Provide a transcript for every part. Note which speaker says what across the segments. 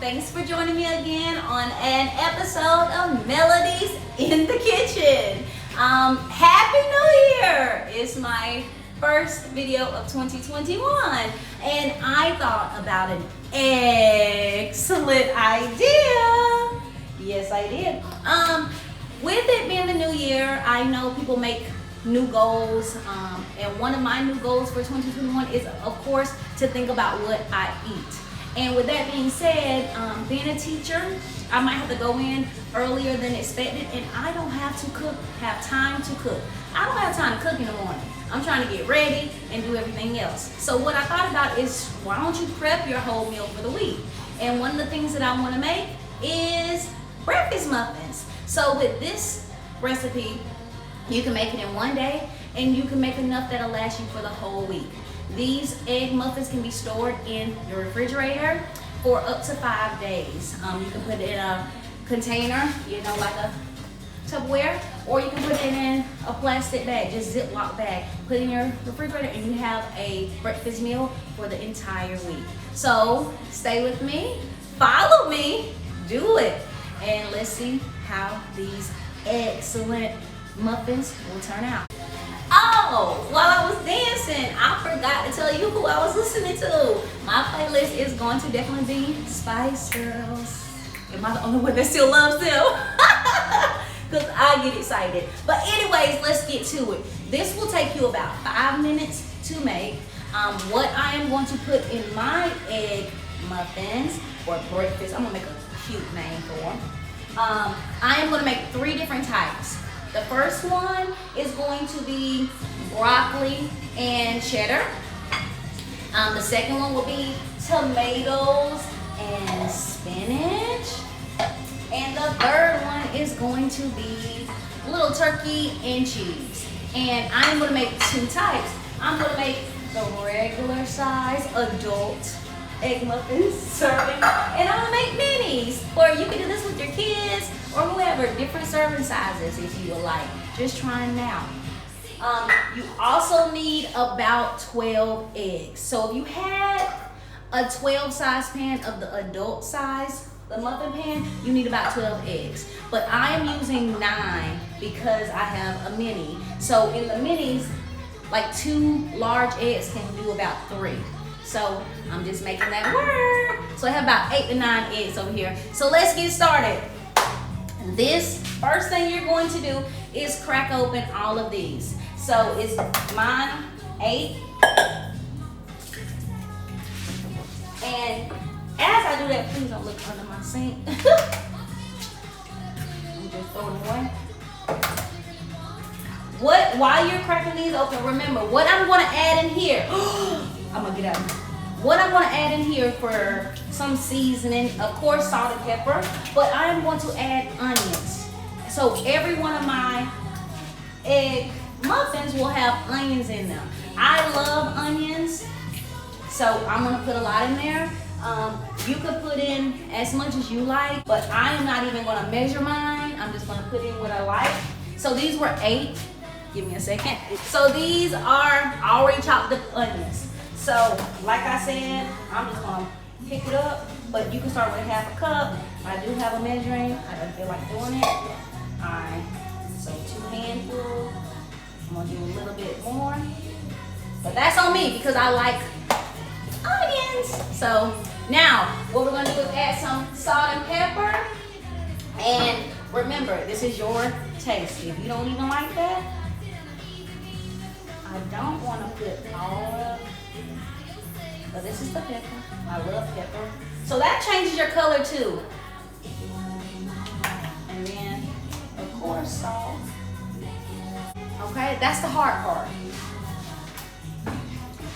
Speaker 1: Thanks for joining me again on an episode of Melodies in the Kitchen. Happy New Year! It's my first video of 2021 and I thought about an excellent idea. Yes, I did. With it being the new year, I know people make new goals, and one of my new goals for 2021 is, of course, to think about what I eat. And with that being said, being a teacher, I might have to go in earlier than expected, and I don't have time to cook. I don't have time to cook in the morning. I'm trying to get ready and do everything else. So what I thought about is, why don't you prep your whole meal for the week? And one of the things that I want to make is breakfast muffins. So with this recipe, you can make it in one day, and you can make enough that'll last you for the whole week. These egg muffins can be stored in your refrigerator for up to 5 days. You can put it in a container, like a Tupperware, or you can put it in a plastic bag, just Ziploc bag. Put it in your refrigerator, and you have a breakfast meal for the entire week. So stay with me, follow me, do it, and let's see how these excellent muffins will turn out. Oh, while I was dancing, I forgot to tell you who I was listening to. My playlist is going to definitely be Spice Girls. Am I the only one that still loves them? Because I get excited. But anyways, let's get to it. This will take you about 5 minutes to make. What I am going to put in my egg muffins for breakfast, I'm going to make a cute name for them. I am going to make 3 different types. The first one is going to be broccoli and cheddar. The second one will be tomatoes and spinach. And the third one is going to be little turkey and cheese. And I'm going to make 2 types. I'm going to make the regular size adult egg muffins serving, and I'm gonna make minis. Or you can do this with your kids or whoever, different serving sizes if you would like. Just trying them out. You also need about 12 eggs. So if you had a 12 size pan of the adult size, the muffin pan, you need about 12 eggs. But I am using 9 because I have a mini. So in the minis, like 2 large eggs can do about 3. So I'm just making that work. So I have about 8 to 9 eggs over here. So let's get started. This first thing you're going to do is crack open all of these. So it's mine 8. And as I do that, please don't look under my sink. I'm just throwing it away. While you're cracking these open, remember what I'm going to add in here. I'm gonna get out. What I'm gonna add in here for some seasoning, of course, salt and pepper, but I am going to add onions. So every one of my egg muffins will have onions in them. I love onions, so I'm gonna put a lot in there. You could put in as much as you like, but I am not even gonna measure mine. I'm just gonna put in what I like. So these were 8. Give me a second. So these are already chopped up onions. So, like I said, I'm just gonna pick it up, but you can start with 1/2 cup. I do have a measuring. I don't feel like doing it. Alright, so 2 handfuls. I'm gonna do a little bit more, but that's on me because I like onions. So now, what we're gonna do is add some salt and pepper. And remember, this is your taste. If you don't even like that, I don't want to put all of. But this is the pepper. I love pepper. So that changes your color too. And then, of course, salt. Okay, that's the hard part.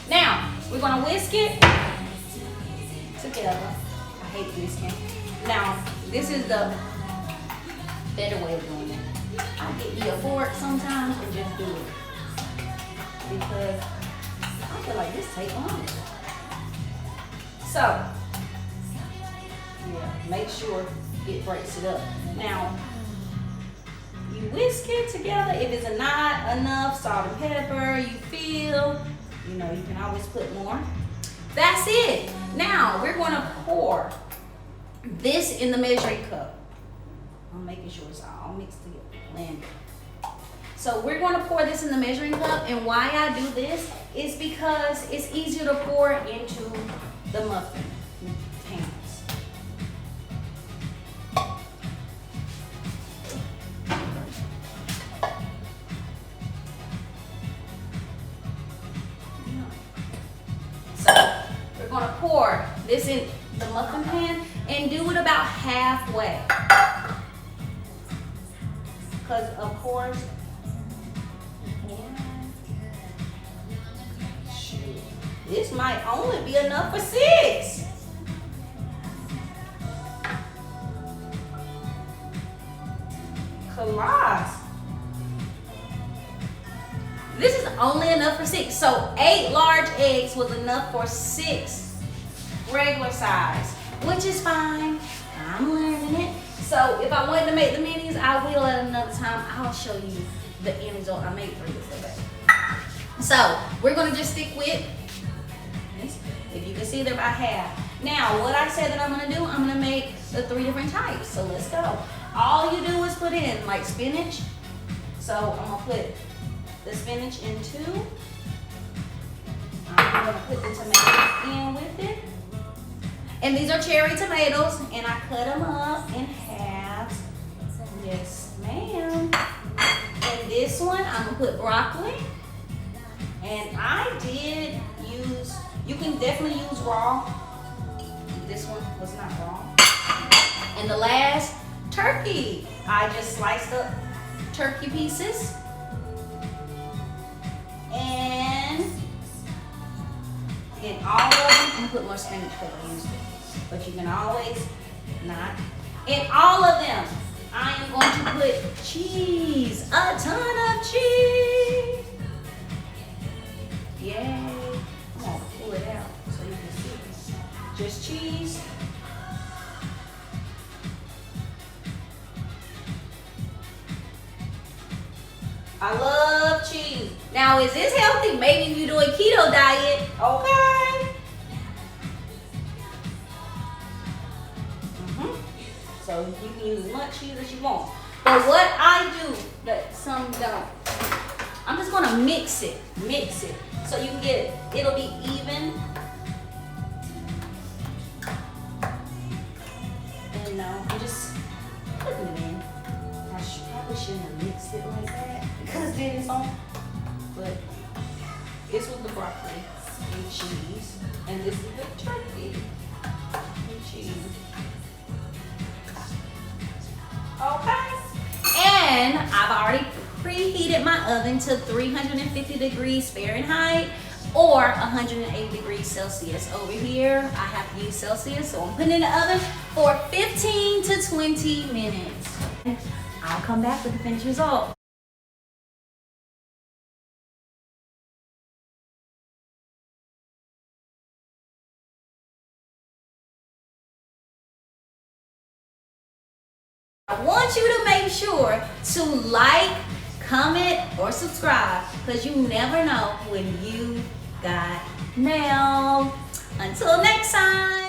Speaker 1: Now, we're gonna whisk it together. I hate whisking. Now, this is the better way of doing it. I get me a fork sometimes and just do it. Because I feel like this takes longer. So, yeah, make sure it breaks it up. Now, you whisk it together. If it's not enough salt and pepper, you feel, you can always put more. That's it. Now, we're going to pour this in the measuring cup. I'm making sure it's all mixed together. Blend. So we're going to pour this in the measuring cup, and why I do this is because it's easier to pour into the muffin pans. So we're going to pour this in the muffin pan and do it about halfway. Because of course, this might only be enough for 6. Class. This is only enough for 6. So 8 large eggs was enough for 6 regular size, which is fine. I'm learning it. So if I wanted to make the minis, I will at another time. I'll show you the end result I made for you today. So we're gonna just stick with this. If you can see, they're about half. Now, what I said that I'm gonna do, I'm gonna make the 3 different types. So let's go. All you do is put in like spinach. So I'm gonna put the spinach in 2. I'm gonna put the tomatoes in with it. And these are cherry tomatoes, and I cut them up in halves. Yes, ma'am. And this one, I'm gonna put broccoli. And I did use, you can definitely use raw. This one was not raw. And the last, turkey. I just sliced up turkey pieces. And in all of them, I'm gonna put more spinach because I used it. But you can always not. In all of them, I am going to put cheese. A ton of cheese. Yay. I'm gonna pull it out so you can see. Just cheese. I love cheese. Now, is this healthy? Maybe if you do a keto diet, okay. So you can use as much cheese as you want. But what I do that some don't, I'm just gonna mix it, so you can get it. It'll be even. And I'm just putting it in. I probably shouldn't have mixed it like that because then it's on. But this was the broccoli and cheese, and this is the turkey and cheese. Okay. And I've already preheated my oven to 350 degrees Fahrenheit or 180 degrees Celsius. Over here, I have to use Celsius, so I'm putting it in the oven for 15 to 20 minutes. I'll come back with the finished result. I want you to make sure to like, comment, or subscribe because you never know when you got mail. Until next time.